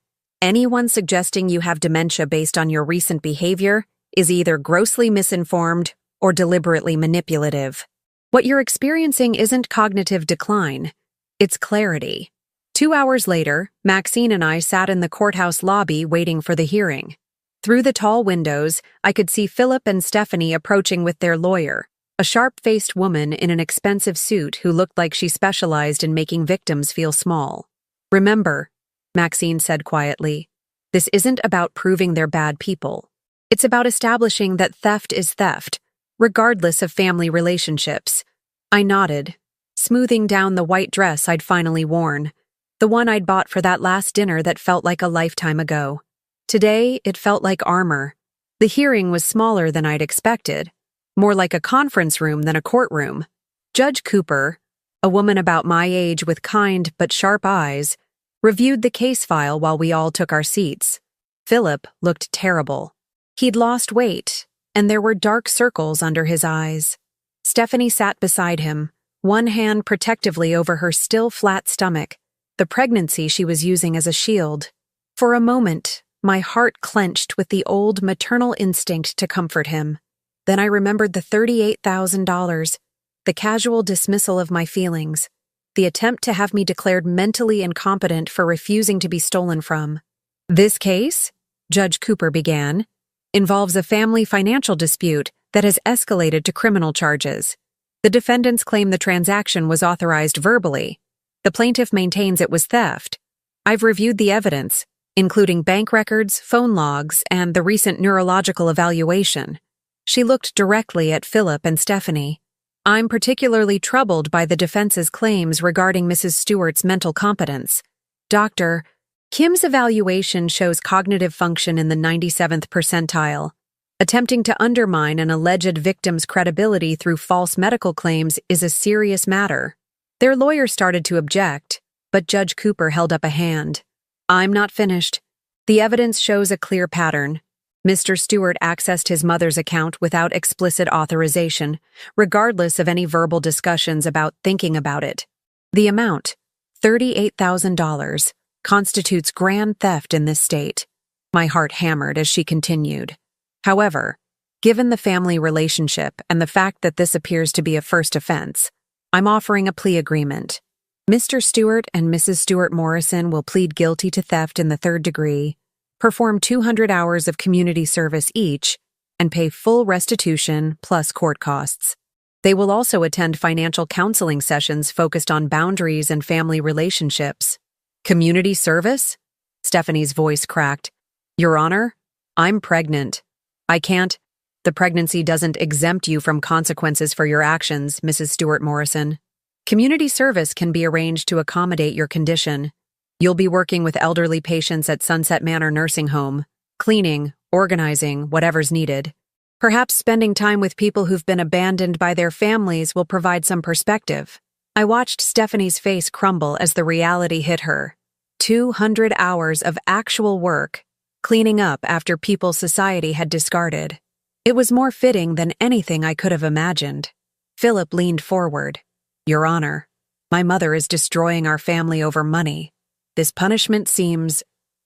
anyone suggesting you have dementia based on your recent behavior is either grossly misinformed or deliberately manipulative. What you're experiencing isn't cognitive decline, it's clarity. 2 hours later, Maxine and I sat in the courthouse lobby waiting for the hearing. Through the tall windows, I could see Philip and Stephanie approaching with their lawyer, a sharp-faced woman in an expensive suit who looked like she specialized in making victims feel small. Remember, Maxine said quietly, this isn't about proving they're bad people. It's about establishing that theft is theft, regardless of family relationships. I nodded, smoothing down the white dress I'd finally worn, the one I'd bought for that last dinner that felt like a lifetime ago. Today, it felt like armor. The hearing was smaller than I'd expected, more like a conference room than a courtroom. Judge Cooper, a woman about my age with kind but sharp eyes, reviewed the case file while we all took our seats. Philip looked terrible. He'd lost weight, and there were dark circles under his eyes. Stephanie sat beside him, one hand protectively over her still flat stomach, the pregnancy she was using as a shield. For a moment, my heart clenched with the old maternal instinct to comfort him. Then I remembered the $38,000, the casual dismissal of my feelings, the attempt to have me declared mentally incompetent for refusing to be stolen from. This case, Judge Cooper began, involves a family financial dispute that has escalated to criminal charges. The defendants claim the transaction was authorized verbally. The plaintiff maintains it was theft. I've reviewed the evidence, including bank records, phone logs, and the recent neurological evaluation. She looked directly at Philip and Stephanie. I'm particularly troubled by the defense's claims regarding Mrs. Stewart's mental competence. Dr. Kim's evaluation shows cognitive function in the 97th percentile. Attempting to undermine an alleged victim's credibility through false medical claims is a serious matter. Their lawyer started to object, but Judge Cooper held up a hand. I'm not finished. The evidence shows a clear pattern. Mr. Stewart accessed his mother's account without explicit authorization, regardless of any verbal discussions about thinking about it. The amount, $38,000, constitutes grand theft in this state. My heart hammered as she continued. However, given the family relationship and the fact that this appears to be a first offense, I'm offering a plea agreement. Mr. Stewart and Mrs. Stewart Morrison will plead guilty to theft in the third degree, perform 200 hours of community service each, and pay full restitution plus court costs. They will also attend financial counseling sessions focused on boundaries and family relationships. Community service? Stephanie's voice cracked. Your Honor, I'm pregnant. I can't. The pregnancy doesn't exempt you from consequences for your actions, Mrs. Stewart Morrison. Community service can be arranged to accommodate your condition. You'll be working with elderly patients at Sunset Manor Nursing Home, cleaning, organizing, whatever's needed. Perhaps spending time with people who've been abandoned by their families will provide some perspective. I watched Stephanie's face crumble as the reality hit her. 200 hours of actual work, cleaning up after people society had discarded. It was more fitting than anything I could have imagined. Philip leaned forward. Your Honor, my mother is destroying our family over money. This punishment seems—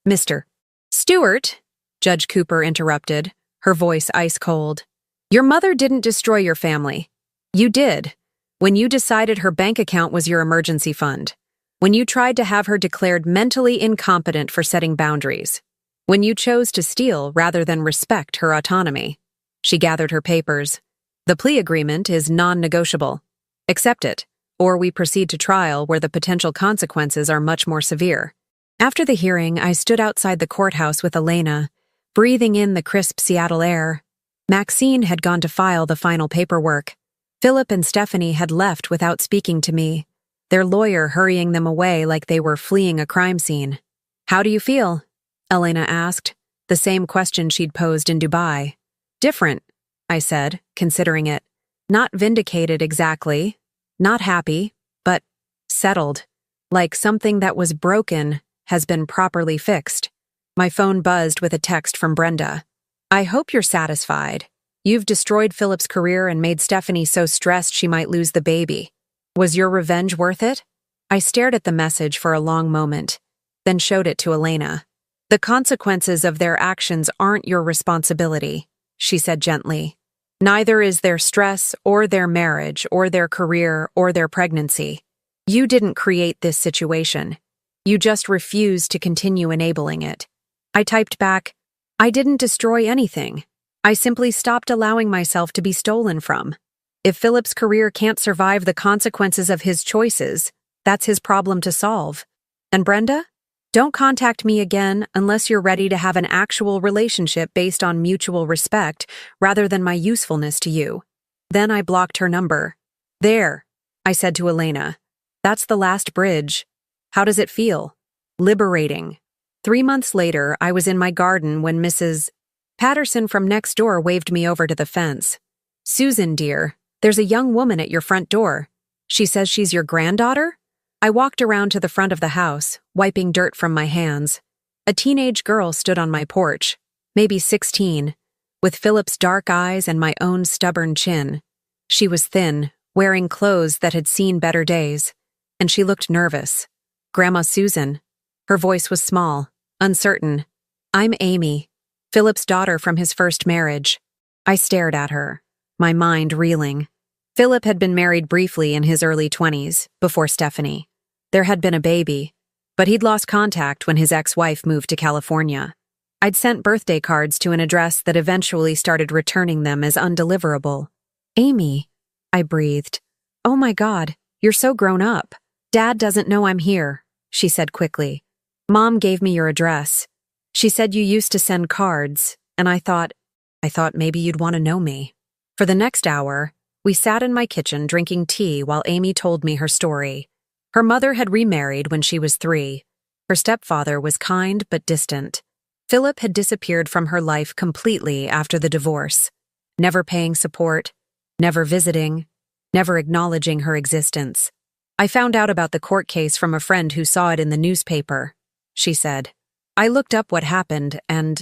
Mr. Stewart, Judge Cooper interrupted, her voice ice cold. Your mother didn't destroy your family. You did, when you decided her bank account was your emergency fund, when you tried to have her declared mentally incompetent for setting boundaries, when you chose to steal rather than respect her autonomy. She gathered her papers. The plea agreement is non-negotiable. Accept it, or we proceed to trial where the potential consequences are much more severe. After the hearing, I stood outside the courthouse with Elena, breathing in the crisp Seattle air. Maxine had gone to file the final paperwork. Philip and Stephanie had left without speaking to me, their lawyer hurrying them away like they were fleeing a crime scene. How do you feel? Elena asked, the same question she'd posed in Dubai. Different, I said, considering it. Not vindicated exactly, not happy, but settled, like something that was broken has been properly fixed. My phone buzzed with a text from Brenda. I hope you're satisfied. You've destroyed Philip's career and made Stephanie so stressed she might lose the baby. Was your revenge worth it? I stared at the message for a long moment, then showed it to Elena. The consequences of their actions aren't your responsibility, she said gently. Neither is their stress or their marriage or their career or their pregnancy. You didn't create this situation. You just refused to continue enabling it. I typed back, I didn't destroy anything. I simply stopped allowing myself to be stolen from. If Philip's career can't survive the consequences of his choices, that's his problem to solve. And Brenda? Don't contact me again unless you're ready to have an actual relationship based on mutual respect rather than my usefulness to you. Then I blocked her number. There, I said to Elena. That's the last bridge. How does it feel? Liberating. 3 months later, I was in my garden when Mrs. Patterson from next door waved me over to the fence. Susan, dear, there's a young woman at your front door. She says she's your granddaughter? I walked around to the front of the house, wiping dirt from my hands. A teenage girl stood on my porch, maybe 16, with Philip's dark eyes and my own stubborn chin. She was thin, wearing clothes that had seen better days, and she looked nervous. Grandma Susan. Her voice was small, uncertain. I'm Amy, Philip's daughter from his first marriage. I stared at her, my mind reeling. Philip had been married briefly in his early 20s, before Stephanie. There had been a baby, but he'd lost contact when his ex-wife moved to California. I'd sent birthday cards to an address that eventually started returning them as undeliverable. Amy, I breathed. Oh my God, you're so grown up. Dad doesn't know I'm here, she said quickly. Mom gave me your address. She said you used to send cards, and I thought maybe you'd want to know me. For the next hour, we sat in my kitchen drinking tea while Amy told me her story. Her mother had remarried when she was 3. Her stepfather was kind but distant. Philip had disappeared from her life completely after the divorce, never paying support, never visiting, never acknowledging her existence. I found out about the court case from a friend who saw it in the newspaper, she said. I looked up what happened, and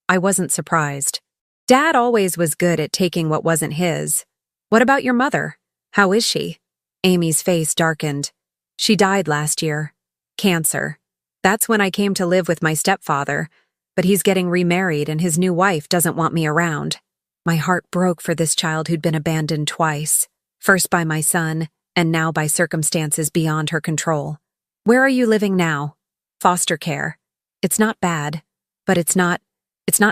I wasn't surprised. Dad always was good at taking what wasn't his. What about your mother? How is she? Amy's face darkened. She died last year. Cancer. That's when I came to live with my stepfather, but he's getting remarried and his new wife doesn't want me around. My heart broke for this child who'd been abandoned twice, first by my son and now by circumstances beyond her control. Where are you living now? Foster care. It's not bad, but it's not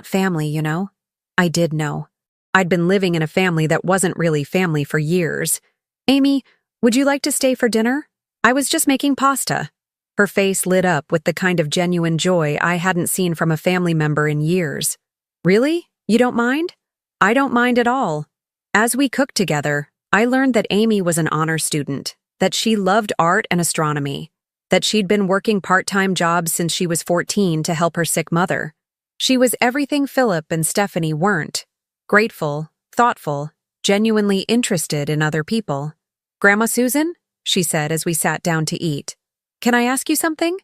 family, you know? I did know. I'd been living in a family that wasn't really family for years. Amy, would you like to stay for dinner? I was just making pasta. Her face lit up with the kind of genuine joy I hadn't seen from a family member in years. Really? You don't mind? I don't mind at all. As we cooked together, I learned that Amy was an honor student, that she loved art and astronomy, that she'd been working part-time jobs since she was 14 to help her sick mother. She was everything Philip and Stephanie weren't. Grateful, thoughtful, genuinely interested in other people. Grandma Susan? She said as we sat down to eat. Can I ask you something?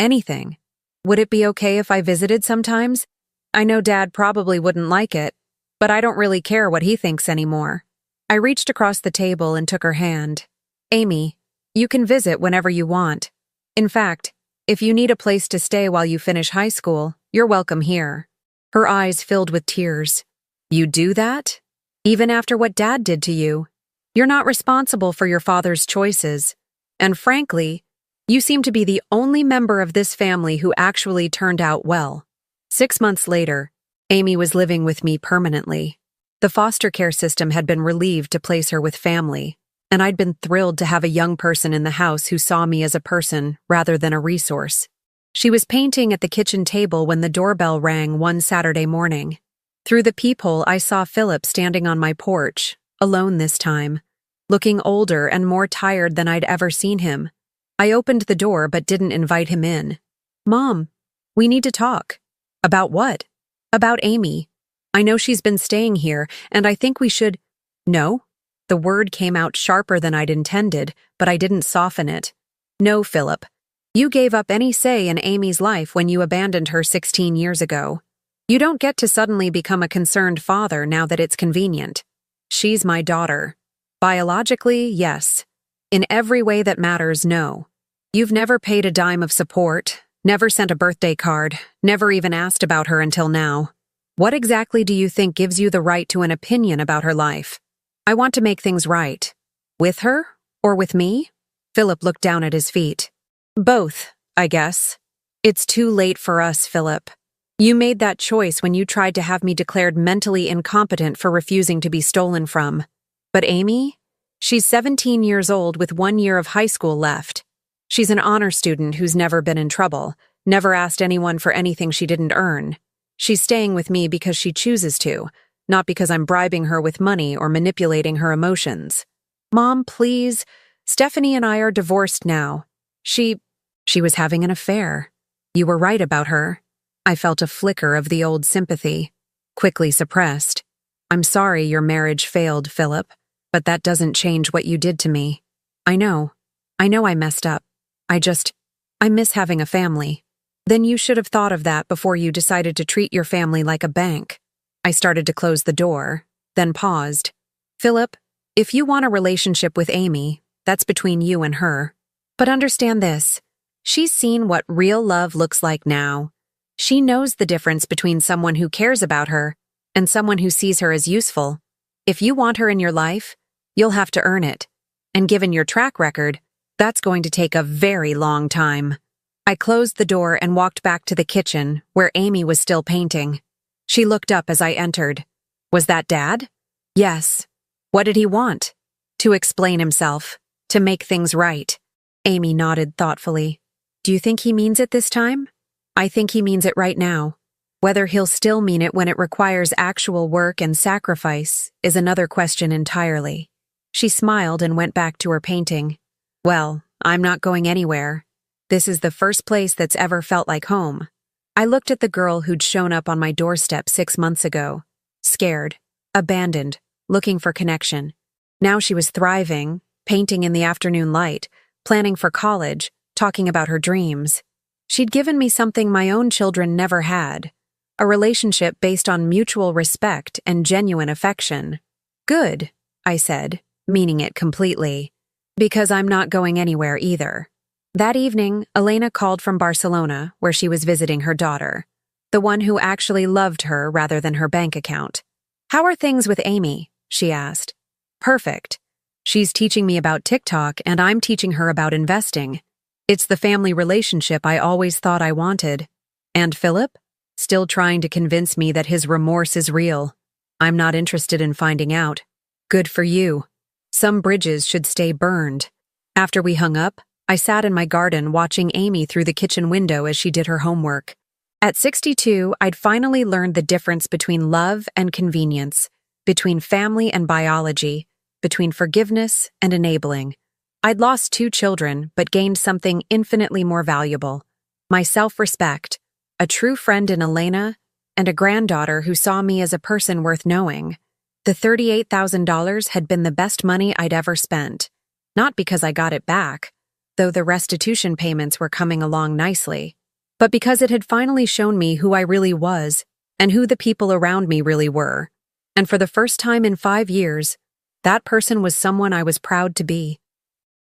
Anything. Would it be okay if I visited sometimes? I know Dad probably wouldn't like it, but I don't really care what he thinks anymore. I reached across the table and took her hand. Amy, you can visit whenever you want. In fact, if you need a place to stay while you finish high school, you're welcome here. Her eyes filled with tears. You do that? Even after what Dad did to you? You're not responsible for your father's choices. And frankly, you seem to be the only member of this family who actually turned out well. 6 months later, Amy was living with me permanently. The foster care system had been relieved to place her with family, and I'd been thrilled to have a young person in the house who saw me as a person rather than a resource. She was painting at the kitchen table when the doorbell rang one Saturday morning. Through the peephole, I saw Philip standing on my porch, alone this time, looking older and more tired than I'd ever seen him. I opened the door but didn't invite him in. Mom, we need to talk. About what? About Amy. I know she's been staying here, and I think we should— No? The word came out sharper than I'd intended, but I didn't soften it. No, Philip. You gave up any say in Amy's life when you abandoned her 16 years ago. You don't get to suddenly become a concerned father now that it's convenient. She's my daughter. Biologically, yes. In every way that matters, no. You've never paid a dime of support, never sent a birthday card, never even asked about her until now. What exactly do you think gives you the right to an opinion about her life? I want to make things right. With her? Or with me? Philip looked down at his feet. Both, I guess. It's too late for us, Philip. You made that choice when you tried to have me declared mentally incompetent for refusing to be stolen from. But Amy? She's 17 years old with 1 year of high school left. She's an honor student who's never been in trouble, never asked anyone for anything she didn't earn. She's staying with me because she chooses to, not because I'm bribing her with money or manipulating her emotions. Mom, please. Stephanie and I are divorced now. She was having an affair. You were right about her. I felt a flicker of the old sympathy, quickly suppressed. I'm sorry your marriage failed, Philip, but that doesn't change what you did to me. I know I messed up. I miss having a family. Then you should have thought of that before you decided to treat your family like a bank. I started to close the door, then paused. Philip, if you want a relationship with Amy, that's between you and her. But understand this. She's seen what real love looks like now. She knows the difference between someone who cares about her and someone who sees her as useful. If you want her in your life, you'll have to earn it. And given your track record, that's going to take a very long time. I closed the door and walked back to the kitchen, where Amy was still painting. She looked up as I entered. Was that Dad? Yes. What did he want? To explain himself. To make things right. Amy nodded thoughtfully. Do you think he means it this time? I think he means it right now. Whether he'll still mean it when it requires actual work and sacrifice is another question entirely. She smiled and went back to her painting. Well, I'm not going anywhere. This is the first place that's ever felt like home. I looked at the girl who'd shown up on my doorstep 6 months ago. Scared, abandoned, looking for connection. Now she was thriving, painting in the afternoon light, planning for college, talking about her dreams. She'd given me something my own children never had. A relationship based on mutual respect and genuine affection. Good, I said, meaning it completely. Because I'm not going anywhere either. That evening, Elena called from Barcelona, where she was visiting her daughter. The one who actually loved her rather than her bank account. How are things with Amy? She asked. Perfect. She's teaching me about TikTok, and I'm teaching her about investing. It's the family relationship I always thought I wanted. And Philip? Still trying to convince me that his remorse is real. I'm not interested in finding out. Good for you. Some bridges should stay burned. After we hung up, I sat in my garden watching Amy through the kitchen window as she did her homework. At 62, I'd finally learned the difference between love and convenience, between family and biology, between forgiveness and enabling. I'd lost 2 children, but gained something infinitely more valuable: my self-respect, a true friend in Elena, and a granddaughter who saw me as a person worth knowing. The $38,000 had been the best money I'd ever spent, not because I got it back, though the restitution payments were coming along nicely, but because it had finally shown me who I really was and who the people around me really were. And for the first time in 5 years, that person was someone I was proud to be.